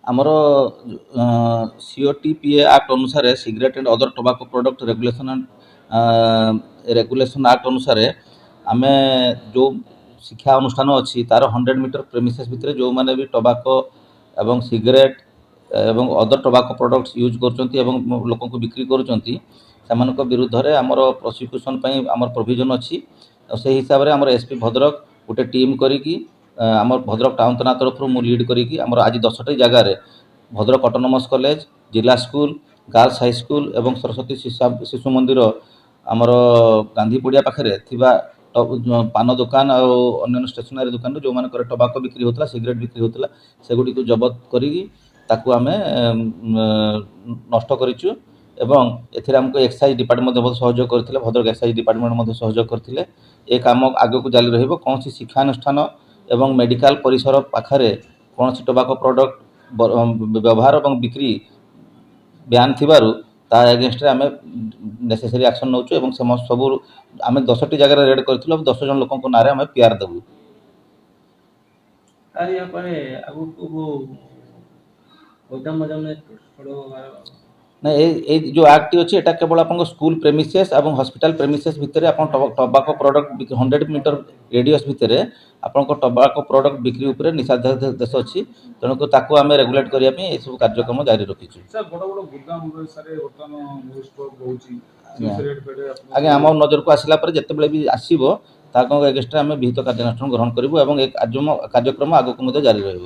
ଆମର COTPA act ଅନୁସାରେ cigarette and other tobacco product regulation act ଅନୁସାରେ ଆମେ ଯେଉଁ ଶିକ୍ଷା ଅନୁଷ୍ଠାନ ଅଛି ତାର 100 ମିଟର ପ୍ରେମିସେସ୍ ଭିତରେ ଯେଉଁମାନେ ବି ଟୋବାକୋ ଏବଂ ସିଗାରେଟ୍ ଏବଂ ଅଦର ଟୋବାକୋ ପ୍ରଡକ୍ଟସ୍ ୟୁଜ୍ କରୁଛନ୍ତି ଏବଂ ଲୋକଙ୍କୁ ବିକ୍ରି କରୁଛନ୍ତି ସେମାନଙ୍କ ବିରୁଦ୍ଧରେ ଆମର ପ୍ରସିକ୍ୟୁସନ୍ ପାଇଁ ଆମର ପ୍ରୋଭିଜନ୍ ଅଛି। ଆଉ ସେହି ହିସାବରେ ଆମର SP ଭଦ୍ରକ ଗୋଟେ ଟିମ୍ କରିକି ଆମର ଭଦ୍ରକ ଟାଉନ୍ ଥାନା ତରଫରୁ ମୁଁ ଲିଡ୍ କରିକି ଆମର ଆଜି 10ଟି ଜାଗାରେ ଭଦ୍ରକ ଅଟୋନମସ୍ କଲେଜ, ଜିଲ୍ଲା ସ୍କୁଲ, ଗାର୍ଲସ ହାଇସ୍କୁଲ ଏବଂ ସରସ୍ୱତୀ ଶିଶୁ ମନ୍ଦିର ଆମର ଗାନ୍ଧୀ ପଡ଼ିଆ ପାଖରେ ଥିବା ପାନ ଦୋକାନ ଆଉ ଅନ୍ୟାନ୍ୟ ଷ୍ଟେସନାରୀ ଦୋକାନରୁ ଯେଉଁମାନଙ୍କର ଟୋବାକୋ ବିକ୍ରି ହେଉଥିଲା, ସିଗାରେଟ୍ ବିକ୍ରି ହେଉଥିଲା, ସେଗୁଡ଼ିକୁ ଜବତ କରିକି ତାକୁ ଆମେ ନଷ୍ଟ କରିଛୁ। ଏବଂ ଏଥିରେ ଆମକୁ ଏକ୍ସାଇଜ ଡିପାର୍ଟମେଣ୍ଟ ମଧ୍ୟ ସହଯୋଗ କରିଥିଲେ, ଭଦ୍ରକ ଏକ୍ସାଇଜ ଡିପାର୍ଟମେଣ୍ଟ ମଧ୍ୟ ସହଯୋଗ କରିଥିଲେ। ଏ କାମ ଆଗକୁ ଜାରି ରହିବ। କୌଣସି ଶିକ୍ଷାନୁଷ୍ଠାନ ଏବଂ ମେଡ଼ିକାଲ ପରିସର ପାଖରେ କୌଣସି ଟୋବାକୋ ପ୍ରଡକ୍ଟ ବ୍ୟବହାର ଏବଂ ବିକ୍ରି ବ୍ୟାନ୍ ଥିବାରୁ ତା ଏଗେନଷ୍ଟରେ ଆମେ ନେସେସରି ଆକ୍ସନ୍ ନେଉଛୁ ଏବଂ ସବୁ ଆମେ 10ଟି ଜାଗାରେ ରେଡ୍ କରିଥିଲୁ ଏବଂ 10 ଜଣ ଲୋକଙ୍କ ନାଁରେ ଆମେ PR ଦେବୁ। ନା এই जो ଆକ୍ଟଟି ଅଛି ଏଟା କେବଳ ଆପଣଙ୍କ ସ୍କୁଲ ପ୍ରେମିସେସ୍ ଏବଂ ହସ୍ପିଟାଲ ପ୍ରେମିସେସ୍ ଭିତରେ ଆପଣ ଟୋବାକୋ ପ୍ରଡକ୍ଟ 100 ମିଟର ରେଡିୟସ୍ ଭିତରେ ଆପଣଙ୍କ ଟୋବାକୋ ପ୍ରଡକ୍ଟ ବିକ୍ରି ଉପରେ ନିଷେଧାଦେଶ ଅଛି। ତେଣୁକରି ତାକୁ ଆମେ ରେଗୁଲେଟ୍ କରିବା ପାଇଁ ଏସବୁ କାର୍ଯ୍ୟକ୍ରମ ଜାରି ରଖିଛୁ। ଆଜ୍ଞା ଆମ ନଜରକୁ ଆସିଲା ପରେ ଯେତେବେଳେ ବି ଆସିବ ତାଙ୍କ ଏଗେନଷ୍ଟରେ ଆମେ ବିହିତ କାର୍ଯ୍ୟାନୁଷ୍ଠାନ ଗ୍ରହଣ କରିବୁ ଏବଂ ଏ କାର୍ଯ୍ୟକ୍ରମ ଆଗକୁ ମଧ୍ୟ ଜାରି ରହିବ।